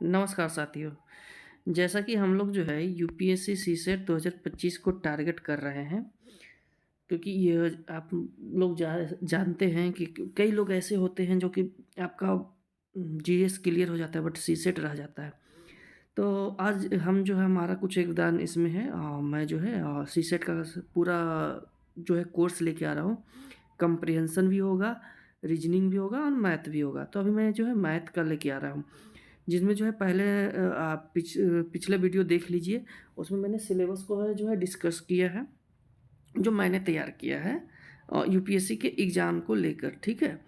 नमस्कार साथियों। जैसा कि हम लोग जो है यूपीएससी सीसेट 2025 को टारगेट कर रहे हैं, क्योंकि ये आप लोग जानते हैं कि कई लोग ऐसे होते हैं जो कि आपका जीएस क्लियर हो जाता है बट सीसेट रह जाता है। तो आज हम जो है हमारा कुछ योगदान इसमें है। मैं जो है सीसेट का पूरा जो है कोर्स लेके आ रहा हूँ। कंप्रिहेंशन भी होगा, रीजनिंग भी होगा और मैथ भी होगा। तो अभी मैं जो है मैथ का लेके आ रहा हूँ, जिसमें जो है पहले आप पिछले वीडियो देख लीजिए। उसमें मैंने सिलेबस को है जो है डिस्कस किया है, जो मैंने तैयार किया है यूपीएससी के एग्ज़ाम को लेकर। ठीक है,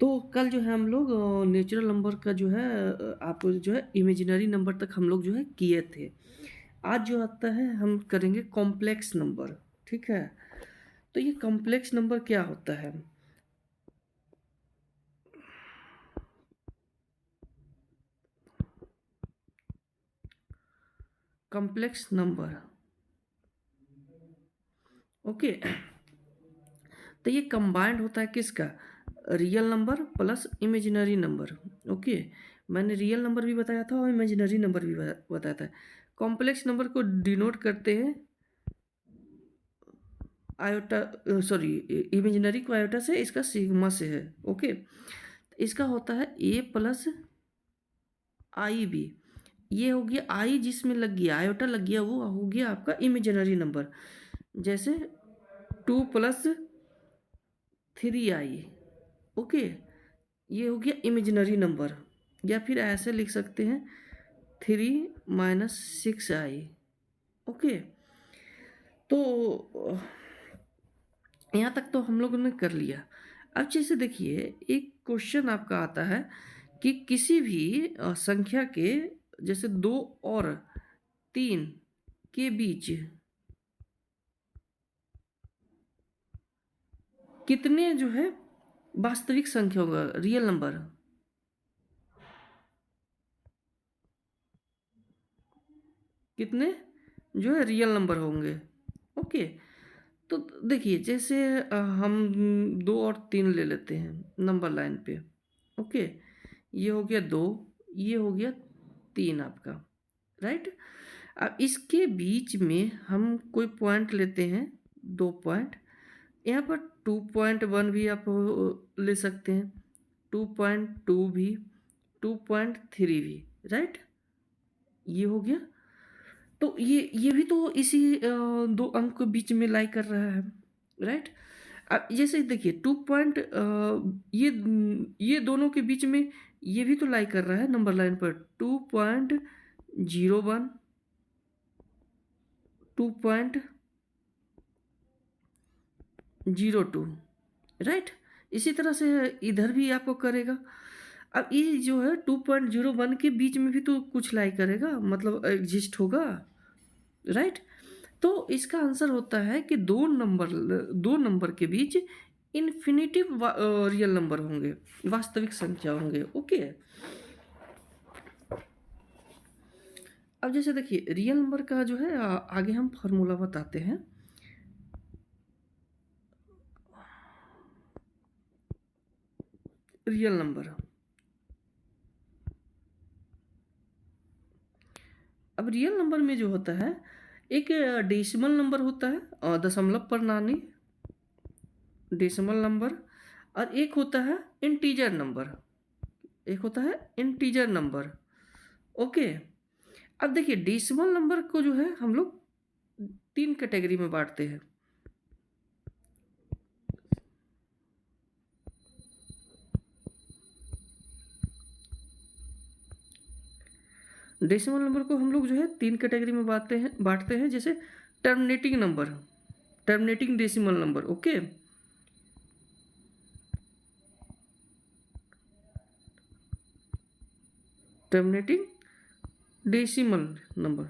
तो कल जो है हम लोग नेचुरल नंबर का जो है आप जो है इमेजिनरी नंबर तक हम लोग जो है किए थे। आज जो आता है हम करेंगे कॉम्प्लेक्स नंबर। ठीक है, तो ये कॉम्प्लेक्स नंबर क्या होता है? Complex number, okay. तो ये कंबाइंड होता है किसका? Real number plus imaginary number. Okay, मैंने रियल नंबर भी बताया था और इमेजिनरी नंबर भी बताया था। कॉम्प्लेक्स नंबर को डिनोट करते हैं आयोटा, सॉरी, इमेजिनरी को आयोटा से, इसका सिग्मा से है। ओके, इसका होता है ए प्लस आई बी। ये हो गया आई, जिसमें लग गया आयोटा लग गया वो हो गया आपका इमेजिनरी नंबर। जैसे 2+3i। ओके, ये हो गया इमेजिनरी नंबर। या फिर ऐसे लिख सकते हैं 3 - 6i। ओके, तो यहाँ तक तो हम लोगों ने कर लिया। अब जैसे देखिए, एक क्वेश्चन आपका आता है कि किसी भी संख्या के, जैसे 2 और 3 के बीच कितने जो है वास्तविक संख्या होगा, रियल नंबर, कितने जो है रियल नंबर होंगे। ओके, तो देखिए जैसे हम 2 और 3 ले लेते हैं नंबर लाइन पे। ओके, ये हो गया 2, ये हो गया 3 आपका, राइट। अब इसके बीच में हम कोई पॉइंट लेते हैं, 2 पॉइंट। यहाँ पर 2.1 भी आप ले सकते हैं, 2.2 भी, 2.3 भी, राइट। ये हो गया। तो ये भी तो इसी 2 अंक के बीच में लाई कर रहा है, राइट। अब जैसे देखिए ये दोनों के बीच में ये भी तो लाई कर रहा है नंबर लाइन पर, 2.01, 2.02, राइट। इसी तरह से इधर भी आपको करेगा। अब ये जो है 2.01 के बीच में भी तो कुछ लाई करेगा, मतलब एग्जिस्ट होगा, राइट। तो इसका आंसर होता है कि दो नंबर के बीच इन्फिनिटिव रियल नंबर होंगे, वास्तविक संख्या होंगे। ओके, अब जैसे देखिए रियल नंबर का जो है आगे हम फार्मूला बताते हैं। रियल नंबर, अब रियल नंबर में जो होता है, एक डेसिमल नंबर होता है, दशमलव प्रणाली, डेसिमल नंबर। और एक होता है इंटीजर नंबर, एक होता है इंटीजर नंबर। ओके, अब देखिए डेसिमल नंबर को जो है हम लोग 3 कैटेगरी में बांटते हैं। डेसिमल नंबर को हम लोग जो है 3 कैटेगरी में बांटते हैं जैसे terminating number, terminating decimal number. Okay, terminating decimal number.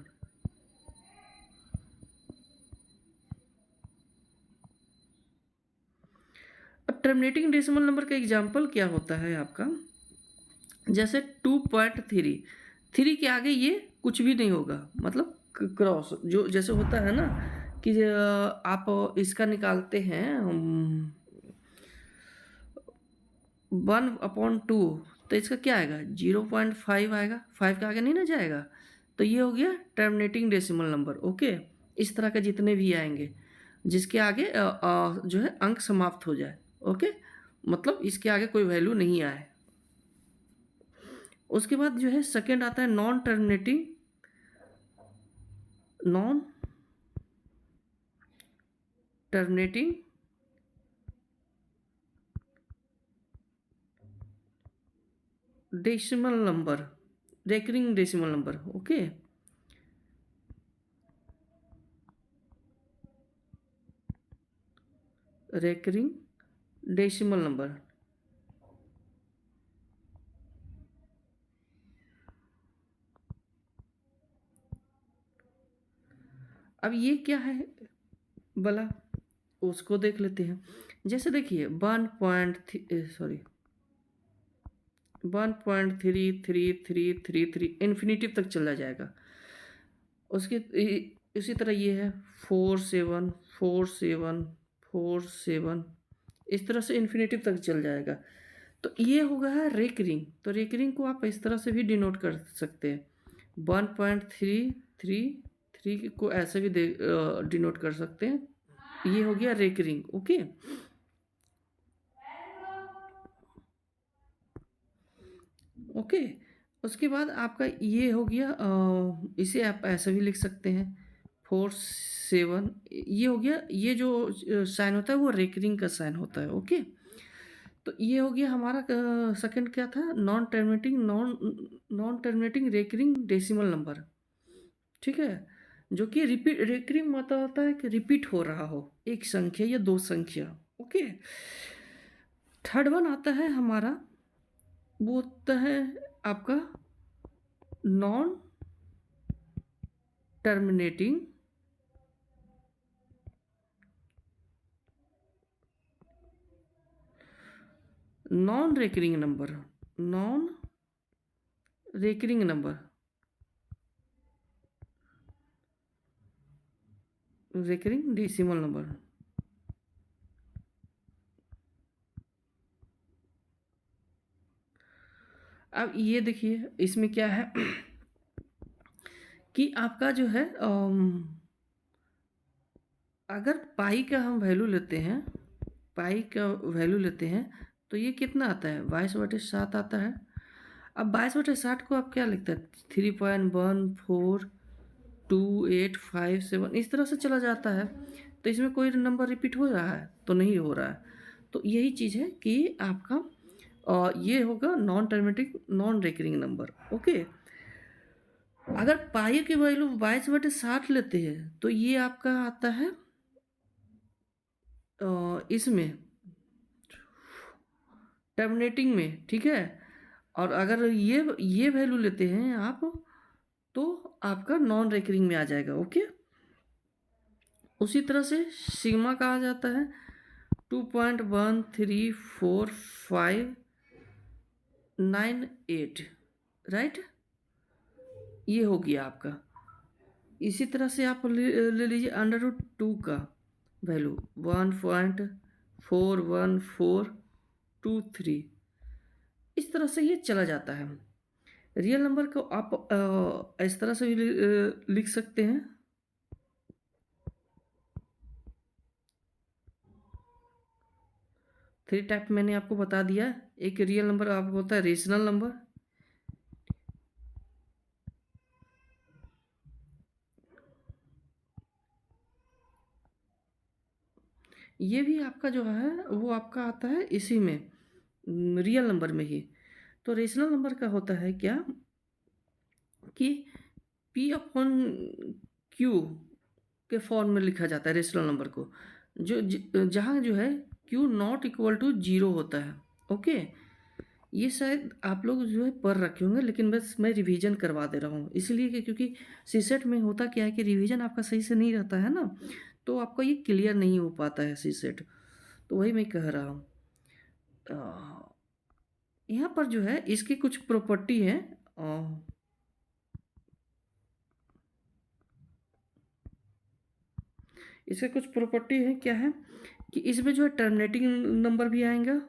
अब टर्मिनेटिंग डेसिमल नंबर का एग्जाम्पल क्या होता है आपका? जैसे 2.3 के आगे ये कुछ भी नहीं होगा, मतलब क्रॉस जो जैसे होता है ना कि आप इसका निकालते हैं 1/2 तो इसका क्या आएगा 0.5 आएगा, 5 के आगे नहीं ना जाएगा। तो ये हो गया टर्मिनेटिंग डेसिमल नंबर। ओके, इस तरह के जितने भी आएंगे जिसके आगे जो है अंक समाप्त हो जाए। ओके, मतलब इसके आगे कोई वैल्यू नहीं आए। उसके बाद जो है सेकेंड आता है non terminating decimal number, recurring decimal number. Okay, recurring decimal number. अब ये क्या है भला, उसको देख लेते हैं। जैसे देखिए 1.333333 इन्फिनिटिव तक चला जाएगा। उसके इसी तरह ये है 474747, इस तरह से इन्फिनिटिव तक चल जाएगा। तो ये होगा है रेकरिंग। तो रेकरिंग को आप इस तरह से भी डिनोट कर सकते हैं। 1.333 को ऐसे भी डिनोट कर सकते हैं। ये हो गया रेकरिंग। Okay, okay. उसके बाद आपका ये हो गया, इसे आप ऐसे भी लिख सकते हैं 47। ये हो गया, ये जो साइन होता है वो रेकरिंग का साइन होता है। ओके, तो ये हो गया हमारा सेकंड क्या था, non terminating recurring decimal number. ठीक है, जो कि रिपीट, रेकरिंग मतलब होता है कि रिपीट हो रहा हो एक संख्या या दो संख्या। ओके, थर्ड वन आता है हमारा, वो होता है आपका non terminating non recurring number, non recurring number, recurring decimal number. अब ये देखिए इसमें क्या है कि आपका जो है अगर पाई का हम वैल्यू लेते हैं, पाई का वैल्यू लेते हैं तो ये कितना आता है 22/7 आता है। अब 22/7 को आप क्या लिखते हैं 3.142857 इस तरह से चला जाता है। तो इसमें कोई नंबर रिपीट हो रहा है तो नहीं हो रहा है। तो यही चीज़ है कि आपका ये होगा non terminating non recurring number. Okay, अगर पाई की वैल्यू 22/7 लेते हैं तो ये आपका आता है इसमें टर्मिनेटिंग में। ठीक है, और अगर ये वैल्यू लेते हैं आप तो आपका नॉन रेकरिंग में आ जाएगा। ओके, उसी तरह से सिग्मा कहा जाता है 2.13459 राइट, ये हो गया आपका। इसी तरह से आप ले लीजिए √2 का वैल्यू 1.41423, इस तरह से ये चला जाता है। रियल नंबर को आप इस तरह से भी लिख सकते हैं। थ्री टाइप मैंने आपको बता दिया। एक रियल नंबर आपको होता है रेशनल नंबर, ये भी आपका जो है वो आपका आता है इसी में रियल नंबर में ही। तो रेशनल नंबर का होता है क्या कि P/Q के फॉर्म में लिखा जाता है रेशनल नंबर को, जहाँ जो है Q नॉट इक्वल टू 0 होता है। ओके, ये शायद आप लोग जो है पढ़ रखे होंगे लेकिन बस मैं रिवीजन करवा दे रहा हूँ इसलिए कि क्योंकि सीसेट में होता क्या है कि रिवीजन आपका सही से नहीं रहता है ना, तो आपका ये क्लियर नहीं हो पाता है सीसेट। तो वही मैं कह रहा हूँ। यहाँ पर जो है इसकी कुछ प्रॉपर्टी है। इसका कुछ प्रॉपर्टी है, क्या है कि इसमें जो है टर्मिनेटिंग नंबर भी आएगा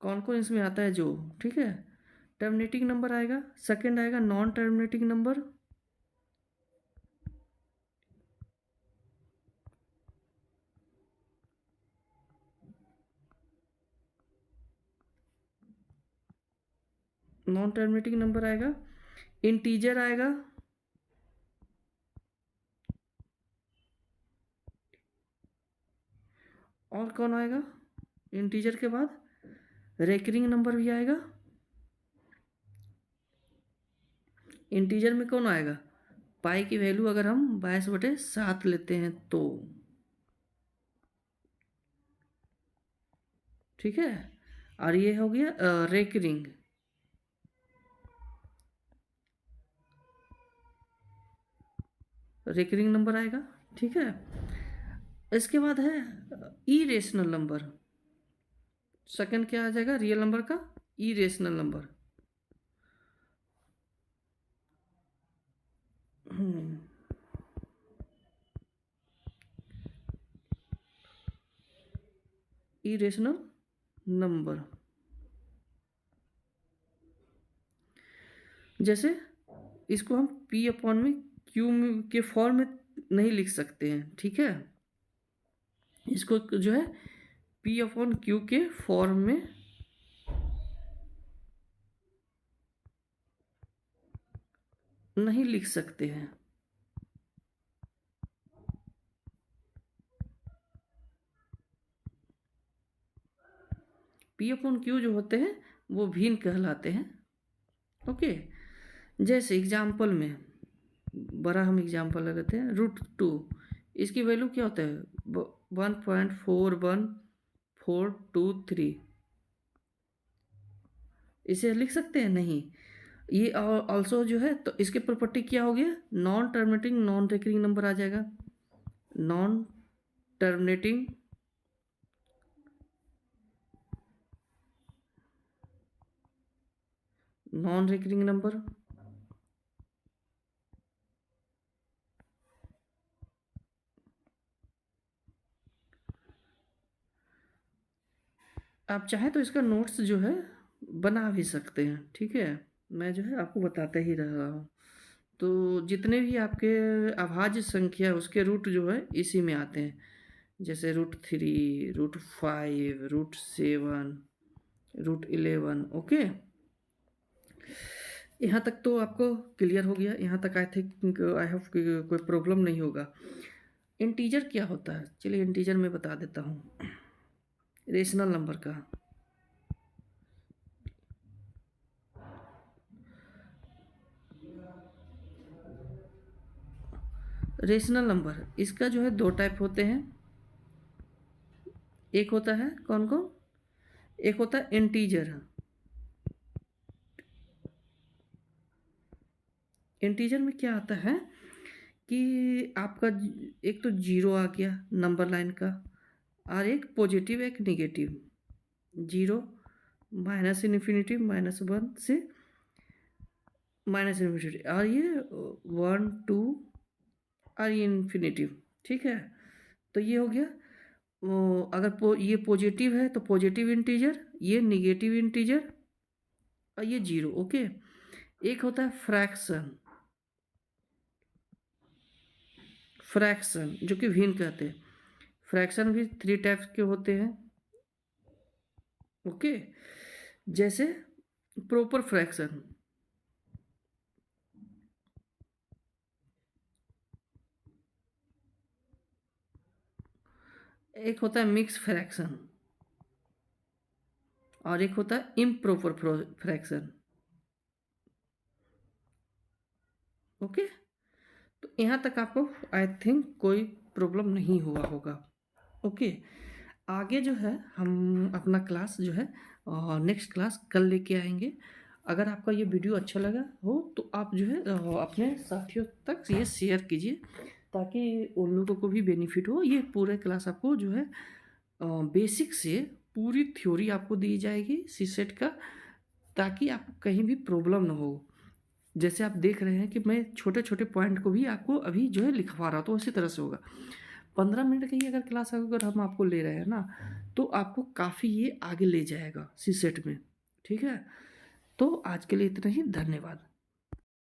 कौन कौन इसमें आता है जो, ठीक है। टर्मिनेटिंग नंबर आएगा, सेकंड आएगा non terminating number, non terminating number आएगा, इंटीजर आएगा, और कौन आएगा इंटीजर के बाद, रेकरिंग नंबर भी आएगा। इंटीजर में कौन आएगा, पाई की वैल्यू अगर हम 22/7 लेते हैं तो, ठीक है। और ये हो गया रेकरिंग, रेकरिंग नंबर आएगा, ठीक है। इसके बाद है इरेशनल नंबर, सेकंड क्या आ जाएगा रियल नंबर का, इरेशनल नंबर। इरेशनल नंबर, जैसे इसको हम पी अपॉन में क्यू के फॉर्म में नहीं लिख सकते हैं, ठीक है। इसको जो है पी अपॉन क्यू के फॉर्म में नहीं लिख सकते हैं। पी अपॉन क्यू जो होते हैं वो भिन्न कहलाते हैं, ओके। जैसे एग्जाम्पल में बड़ा हम एग्जाम्पल लगाते हैं, √2, इसकी वैल्यू क्या होता है 1.41423, इसे लिख सकते हैं नहीं। ये ऑल्सो जो है तो इसके प्रॉपर्टी क्या हो गया, non terminating non recurring number आ जाएगा, non terminating non recurring number, आप चाहें तो इसका नोट्स जो है बना भी सकते हैं, ठीक है। मैं जो है आपको बताते ही रहा हूँ। तो जितने भी आपके अभाज्य संख्या उसके रूट जो है इसी में आते हैं, जैसे √3, √5, √7, √11, ओके। यहाँ तक तो आपको क्लियर हो गया, यहाँ तक आई थिंक आई होप कोई प्रॉब्लम नहीं होगा। इंटीजर क्या होता है, चलिए इंटीजर में बता देता हूँ, रेशनल नंबर का। रेशनल नंबर इसका जो है दो टाइप होते हैं, एक होता है कौन कौन, एक होता है इंटीजर। इंटीजर में क्या आता है कि आपका एक तो जीरो आ गया नंबर लाइन का, और एक पॉजिटिव एक निगेटिव, जीरो माइनस इन्फिनिटी -1 से माइनस इन्फिनिटी, और ये 1 2 और ये इन्फिनिटिव, ठीक है। तो ये हो गया अगर ये पॉजिटिव है तो पॉजिटिव इंटीजर, ये निगेटिव इंटीजर, और ये जीरो, ओके। एक होता है फ्रैक्शन, फ्रैक्शन जो कि भिन्न कहते हैं, फ्रैक्शन भी 3 टाइप्स के होते हैं, ओके। जैसे प्रॉपर फ्रैक्शन, एक होता है मिक्स फ्रैक्शन, और एक होता है इम्प्रॉपर फ्रैक्शन, ओके। तो यहाँ तक आपको आई थिंक कोई प्रॉब्लम नहीं हुआ होगा, ओके। आगे जो है हम अपना क्लास जो है नेक्स्ट क्लास कल लेके आएंगे। अगर आपका ये वीडियो अच्छा लगा हो तो आप जो है अपने साथियों तक ये शेयर कीजिए, ताकि उन लोगों को भी बेनिफिट हो। ये पूरे क्लास आपको जो है बेसिक से पूरी थ्योरी आपको दी जाएगी सीसेट का, ताकि आपको कहीं भी प्रॉब्लम ना हो। जैसे आप देख रहे हैं कि मैं छोटे छोटे पॉइंट को भी आपको अभी जो है लिखवा रहा हूँ, तो उसी तरह से होगा। 15 मिनट की ही अगर क्लास अगर हम आपको ले रहे हैं ना, तो आपको काफ़ी ये आगे ले जाएगा सीसेट में, ठीक है? तो आज के लिए इतना ही, धन्यवाद।